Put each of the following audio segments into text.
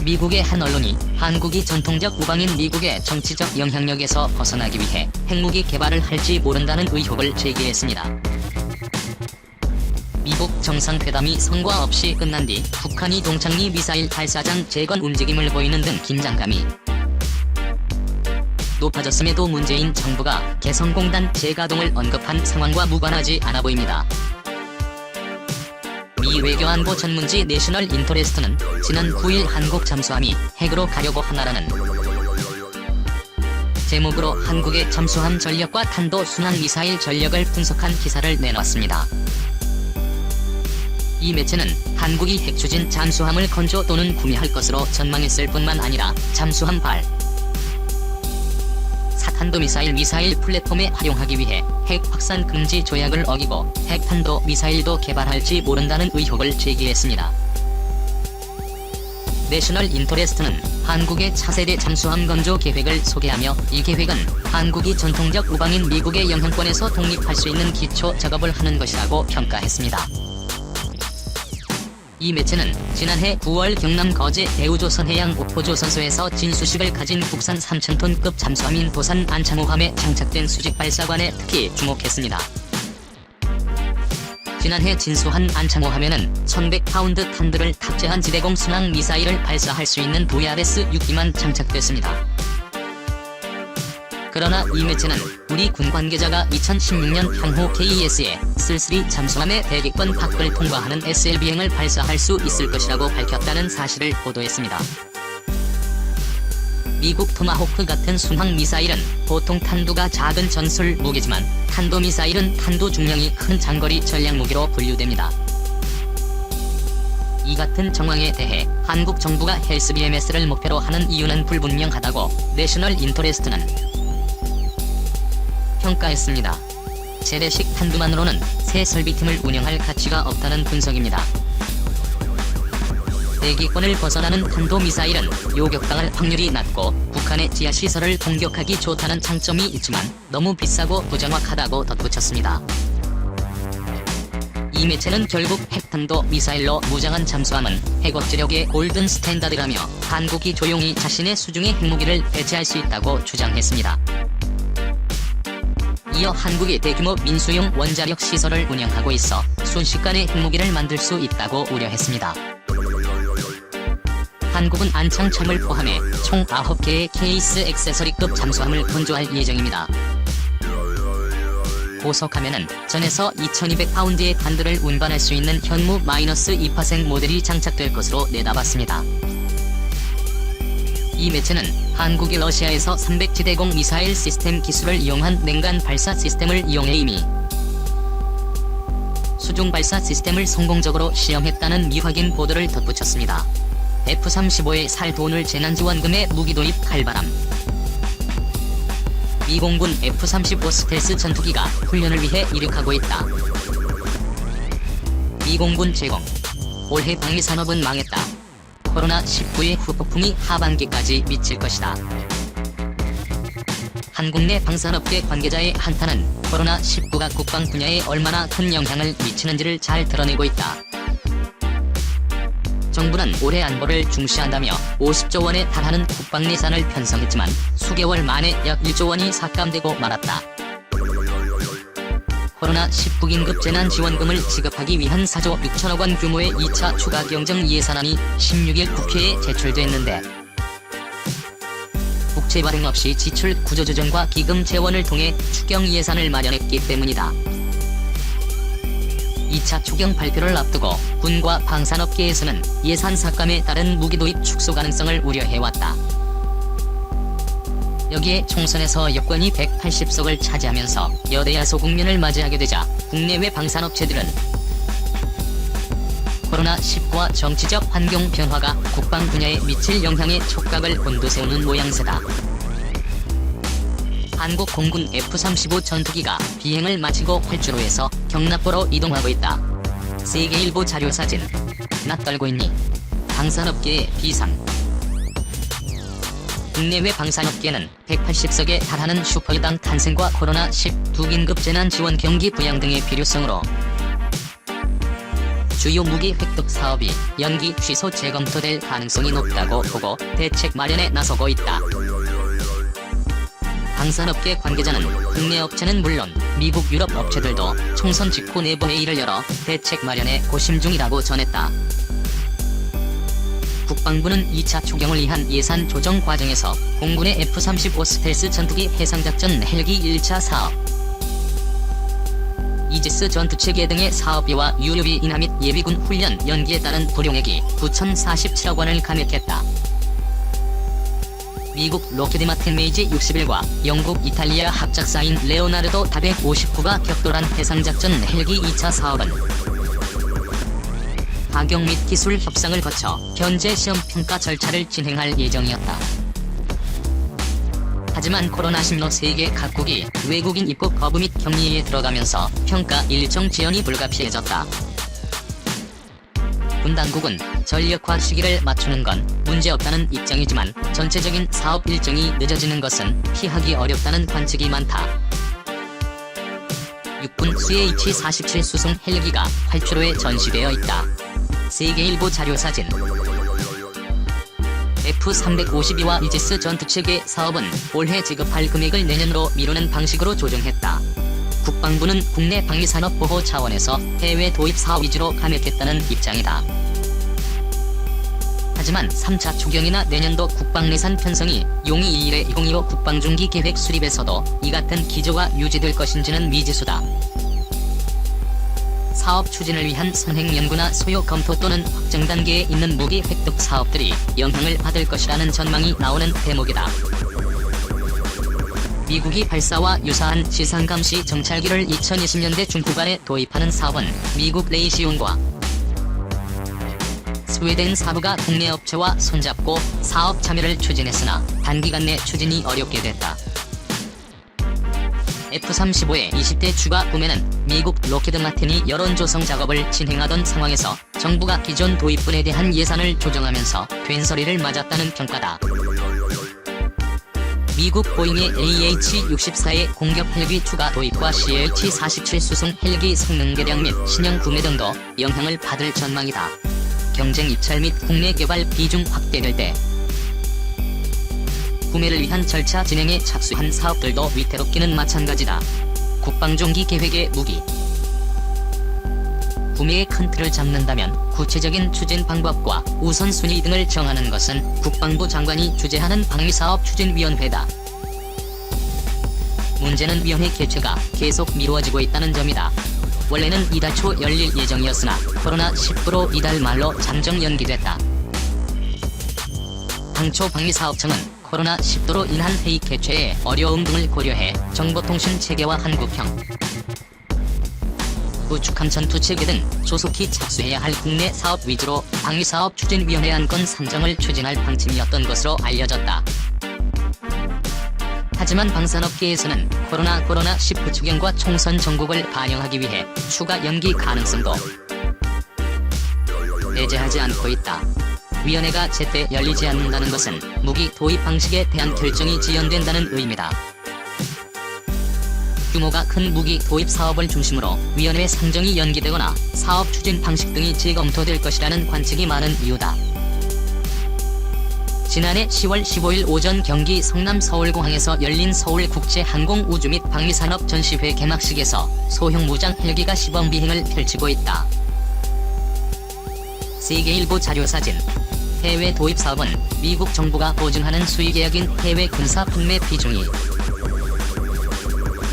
미국의 한 언론이 한국이 전통적 우방인 미국의 정치적 영향력에서 벗어나기 위해 핵무기 개발을 할지 모른다는 의혹을 제기했습니다. 미국 정상회담이 성과 없이 끝난 뒤 북한이 동창리 미사일 발사장 재건 움직임을 보이는 등 긴장감이 높아졌음에도 문재인 정부가 개성공단 재가동을 언급한 상황과 무관하지 않아 보입니다. 미 외교안보 전문지 내셔널 인터레스트는 지난 9일 한국 잠수함이 핵으로 가려고 하나라는 제목으로 한국의 잠수함 전력과 탄도 순항 미사일 전력을 분석한 기사를 내놨습니다. 이 매체는 한국이 핵 추진 잠수함을 건조 또는 구매할 것으로 전망했을 뿐만 아니라 잠수함 탄도미사일 플랫폼에 활용하기 위해 핵 확산 금지 조약을 어기고 핵탄도 미사일도 개발할지 모른다는 의혹을 제기했습니다. 내셔널 인터레스트는 한국의 차세대 잠수함 건조 계획을 소개하며 이 계획은 한국이 전통적 우방인 미국의 영향권에서 독립할 수 있는 기초 작업을 하는 것이라고 평가했습니다. 이 매체는 지난해 9월 경남 거제 대우조선해양 옥포조선소에서 진수식을 가진 국산 3,000톤급 잠수함인 도산 안창호함에 장착된 수직발사관에 특히 주목했습니다. 지난해 진수한 안창호함에는 1,100파운드 탄두를 탑재한 지대공 순항 미사일을 발사할 수 있는 VRS-6기만 장착됐습니다. 그러나 이 매체는 우리 군 관계자가 2016년 향후 KES에 쓸쓸히 잠수함의 대기권 밖을 통과하는 SLB행을 발사할 수 있을 것이라고 밝혔다는 사실을 보도했습니다. 미국 토마호크 같은 순항 미사일은 보통 탄두가 작은 전술 무기지만 탄도미사일은 탄두 중량이 큰 장거리 전략 무기로 분류됩니다. 이 같은 정황에 대해 한국 정부가 헬스BMS를 목표로 하는 이유는 불분명하다고 내셔널 인터레스트는 평가했습니다. 재래식 탄두만으로는 새 설비팀을 운영할 가치가 없다는 분석입니다. 대기권을 벗어나는 탄도미사일은 요격당할 확률이 낮고 북한의 지하시설을 공격하기 좋다는 장점이 있지만 너무 비싸고 부정확하다고 덧붙였습니다. 이 매체는 결국 핵탄도 미사일로 무장한 잠수함은 핵억제력의 골든 스탠다드라며 한국이 조용히 자신의 수중의 핵무기를 배치할 수 있다고 주장했습니다. 이어 한국이 대규모 민수용 원자력 시설을 운영하고 있어 순식간에 핵무기를 만들 수 있다고 우려했습니다. 한국은 안창참을 포함해 총 9개의 케이스 액세서리급 잠수함을 건조할 예정입니다. 고속하면은 전에서 2,200파운드의 탄두를 운반할 수 있는 현무 -2파생 모델이 장착될 것으로 내다봤습니다. 이 매체는 한국이 러시아에서 300지대공 미사일 시스템 기술을 이용한 냉간 발사 시스템을 이용해 이미 수중 발사 시스템을 성공적으로 시험했다는 미확인 보도를 덧붙였습니다. F-35에 살 돈을 재난지원금에 무기 도입 칼바람. 미 공군 F-35 스텔스 전투기가 훈련을 위해 이륙하고 있다. 미 공군 제공. 올해 방위산업은 망했다. 코로나19의 후폭풍이 하반기까지 미칠 것이다. 한국 내 방산업계 관계자의 한탄은 코로나19가 국방 분야에 얼마나 큰 영향을 미치는지를 잘 드러내고 있다. 정부는 올해 안보를 중시한다며 50조 원에 달하는 국방 예산을 편성했지만 수개월 만에 약 1조 원이 삭감되고 말았다. 코로나19 긴급 재난지원금을 지급하기 위한 4조 6천억 원 규모의 2차 추가 경정 예산안이 16일 국회에 제출됐는데 국채 발행 없이 지출 구조조정과 기금 재원을 통해 추경 예산을 마련했기 때문이다. 2차 추경 발표를 앞두고 군과 방산업계에서는 예산 삭감에 따른 무기 도입 축소 가능성을 우려해왔다. 여기에 총선에서 여권이 180석을 차지하면서 여대야 소국면을 맞이하게 되자 국내외 방산업체들은 코로나19와 정치적 환경 변화가 국방 분야에 미칠 영향에 촉각을 곤두세우는 모양새다. 한국 공군 F-35 전투기가 비행을 마치고 활주로에서 경납고로 이동하고 있다. 세계일보 자료사진. 낯떨고 있니? 방산업계의 비상. 국내외 방산업계는 180석에 달하는 슈퍼여당 탄생과 코로나19 긴급 재난지원 경기 부양 등의 필요성으로 주요 무기 획득 사업이 연기 취소 재검토될 가능성이 높다고 보고 대책 마련에 나서고 있다. 방산업계 관계자는 국내 업체는 물론 미국 유럽 업체들도 총선 직후 내부 회의를 열어 대책 마련에 고심 중이라고 전했다. 국방부는 2차 추경을 위한 예산 조정 과정에서 공군의 F-35 스텔스 전투기 해상작전 헬기 1차 사업, 이지스 전투체계 등의 사업비와 유류비 인하 및 예비군 훈련 연기에 따른 불용액이 9,047억 원을 감액했다. 미국 로키드 마틴 메이지 61과 영국 이탈리아 합작사인 레오나르도 다 159가 격돌한 해상작전 헬기 2차 사업은 가격 및 기술 협상을 거쳐 현재 시험 평가 절차를 진행할 예정이었다. 하지만 코로나19로 세계 각국이 외국인 입국 거부 및 격리에 들어가면서 평가 일정 지연이 불가피해졌다. 군 당국은 전력화 시기를 맞추는 건 문제없다는 입장이지만 전체적인 사업 일정이 늦어지는 것은 피하기 어렵다는 관측이 많다. 육군 CH-47 수송 헬기가 8주로에 전시되어 있다. 세계일보 자료사진. F-352와 이지스 전투체계 사업은 올해 지급할 금액을 내년으로 미루는 방식으로 조정했다. 국방부는 국내 방위산업 보호 차원에서 해외 도입 사업 위주로 감액했다는 입장이다. 하지만 3차 추경이나 내년도 국방예산 편성이 용의 2일의 2025 국방중기 계획 수립에서도 이 같은 기조가 유지될 것인지는 미지수다. 사업 추진을 위한 선행 연구나 소요 검토 또는 확정 단계에 있는 무기 획득 사업들이 영향을 받을 것이라는 전망이 나오는 대목이다. 미국이 발사와 유사한 지상감시 정찰기를 2020년대 중후반에 도입하는 사업은 미국 레이시온과 스웨덴 사부가 국내 업체와 손잡고 사업 참여를 추진했으나 단기간 내 추진이 어렵게 됐다. F-35의 20대 추가 구매는 미국 로키드 마틴이 여론 조성 작업을 진행하던 상황에서 정부가 기존 도입분에 대한 예산을 조정하면서 된소리를 맞았다는 평가다. 미국 보잉의 AH-64의 공격 헬기 추가 도입과 CH-47 수송 헬기 성능 개량 및 신형 구매 등도 영향을 받을 전망이다. 경쟁 입찰 및 국내 개발 비중 확대될 때 구매를 위한 절차 진행에 착수한 사업들도 위태롭기는 마찬가지다. 국방중기 계획의 무기 구매의 큰 틀을 잡는다면 구체적인 추진 방법과 우선순위 등을 정하는 것은 국방부 장관이 주재하는 방위사업 추진위원회다. 문제는 위원회 개최가 계속 미루어지고 있다는 점이다. 원래는 이달 초 열릴 예정이었으나 코로나19로 이달 말로 잠정 연기됐다. 당초 방위사업청은 코로나19로 인한 회의 개최에 어려움 등을 고려해 정보통신체계와 한국형 구축함 전투체계 등 조속히 착수해야 할 국내 사업 위주로 방위사업 추진위원회 안건 산정을 추진할 방침이었던 것으로 알려졌다. 하지만 방산업계에서는 코로나19 추경과 총선 전국을 반영하기 위해 추가 연기 가능성도 배제하지 않고 있다. 위원회가 제때 열리지 않는다는 것은 무기 도입 방식에 대한 결정이 지연된다는 의미다. 규모가 큰 무기 도입 사업을 중심으로 위원회 상정이 연기되거나 사업 추진 방식 등이 재검토될 것이라는 관측이 많은 이유다. 지난해 10월 15일 오전 경기 성남 서울공항에서 열린 서울국제항공우주 및 방위산업 전시회 개막식에서 소형 무장 헬기가 시범 비행을 펼치고 있다. 세계일보 자료사진. 해외 도입 사업은 미국 정부가 보증하는 수의계약인 해외 군사 판매 비중이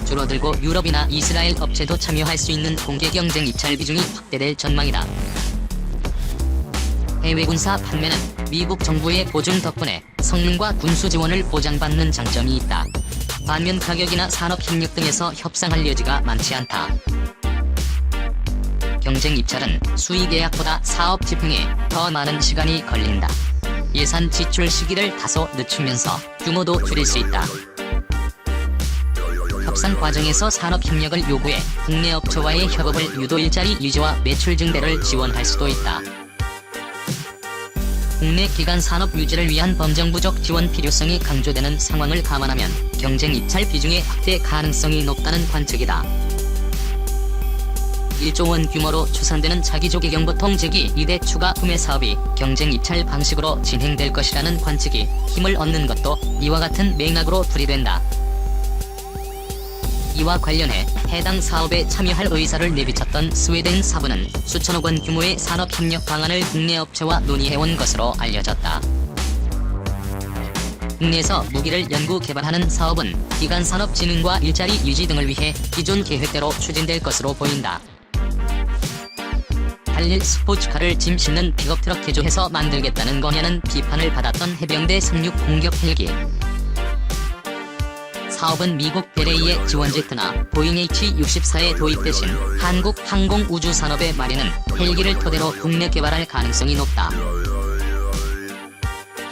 줄어들고 유럽이나 이스라엘 업체도 참여할 수 있는 공개 경쟁 입찰 비중이 확대될 전망이다. 해외 군사 판매는 미국 정부의 보증 덕분에 성능과 군수 지원을 보장받는 장점이 있다. 반면 가격이나 산업 협력 등에서 협상할 여지가 많지 않다. 경쟁 입찰은 수의 계약보다 사업 집행에 더 많은 시간이 걸린다. 예산 지출 시기를 다소 늦추면서 규모도 줄일 수 있다. 협상 과정에서 산업 협력을 요구해 국내 업체와의 협업을 유도 일자리 유지와 매출 증대를 지원할 수도 있다. 국내 기간 산업 유지를 위한 범정부적 지원 필요성이 강조되는 상황을 감안하면 경쟁 입찰 비중의 확대 가능성이 높다는 관측이다. 1조 원 규모로 추산되는 차기조 경보통 제기 2대 추가 구매 사업이 경쟁 입찰 방식으로 진행될 것이라는 관측이 힘을 얻는 것도 이와 같은 맥락으로 풀이된다. 이와 관련해 해당 사업에 참여할 의사를 내비쳤던 스웨덴 사부는 수천억 원 규모의 산업협력 방안을 국내 업체와 논의해온 것으로 알려졌다. 국내에서 무기를 연구 개발하는 사업은 기간산업진흥과 일자리 유지 등을 위해 기존 계획대로 추진될 것으로 보인다. 달릴 스포츠카를 짐 싣는 픽업트럭 개조해서 만들겠다는 거냐는 비판을 받았던 해병대 상륙 공격 헬기. 사업은 미국 베레이의 지원 제트나 보잉 H-64의 도입 대신 한국 항공우주산업의 마련은 헬기를 토대로 국내 개발할 가능성이 높다.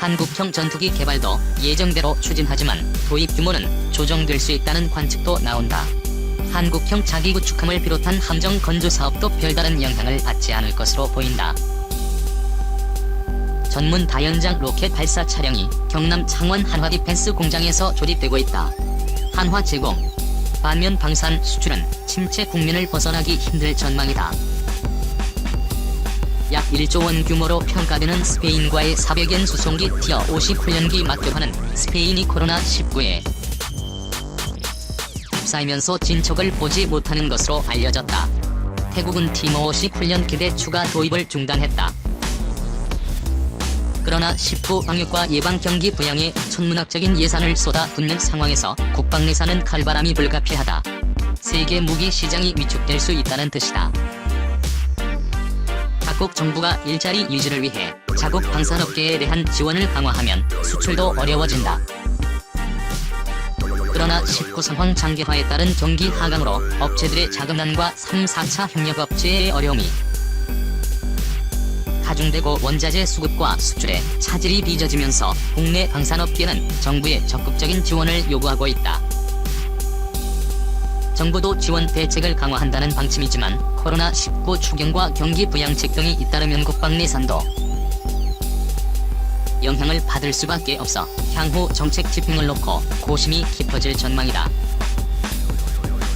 한국형 전투기 개발도 예정대로 추진하지만 도입 규모는 조정될 수 있다는 관측도 나온다. 한국형 자기 구축함을 비롯한 함정 건조 사업도 별다른 영향을 받지 않을 것으로 보인다. 전문 다연장 로켓 발사 차량이 경남 창원 한화 디펜스 공장에서 조립되고 있다. 한화 제공. 반면 방산 수출은 침체 국면을 벗어나기 힘들 전망이다. 약 1조 원 규모로 평가되는 스페인과의 400연 수송기 티어 50 훈련기 맞교환은 스페인이 코로나19에 휩싸이면서 진척을 보지 못하는 것으로 알려졌다. 태국은 티모 50 훈련기대 추가 도입을 중단했다. 그러나 19 방역과 예방 경기 부양에 천문학적인 예산을 쏟아붓는 상황에서 국방 예산은 칼바람이 불가피하다. 세계 무기 시장이 위축될 수 있다는 뜻이다. 각국 정부가 일자리 유지를 위해 자국 방산업계에 대한 지원을 강화하면 수출도 어려워진다. 그러나 19 상황 장기화에 따른 경기 하강으로 업체들의 자금난과 3, 4차 협력업체의 어려움이 가중되고 원자재 수급과 수출에 차질이 빚어지면서 국내 방산업계는 정부의 적극적인 지원을 요구하고 있다. 정부도 지원 대책을 강화한다는 방침이지만 코로나19 추경과 경기 부양책 등이 잇따르면 국방 예산도 영향을 받을 수밖에 없어 향후 정책 집행을 놓고 고심이 깊어질 전망이다.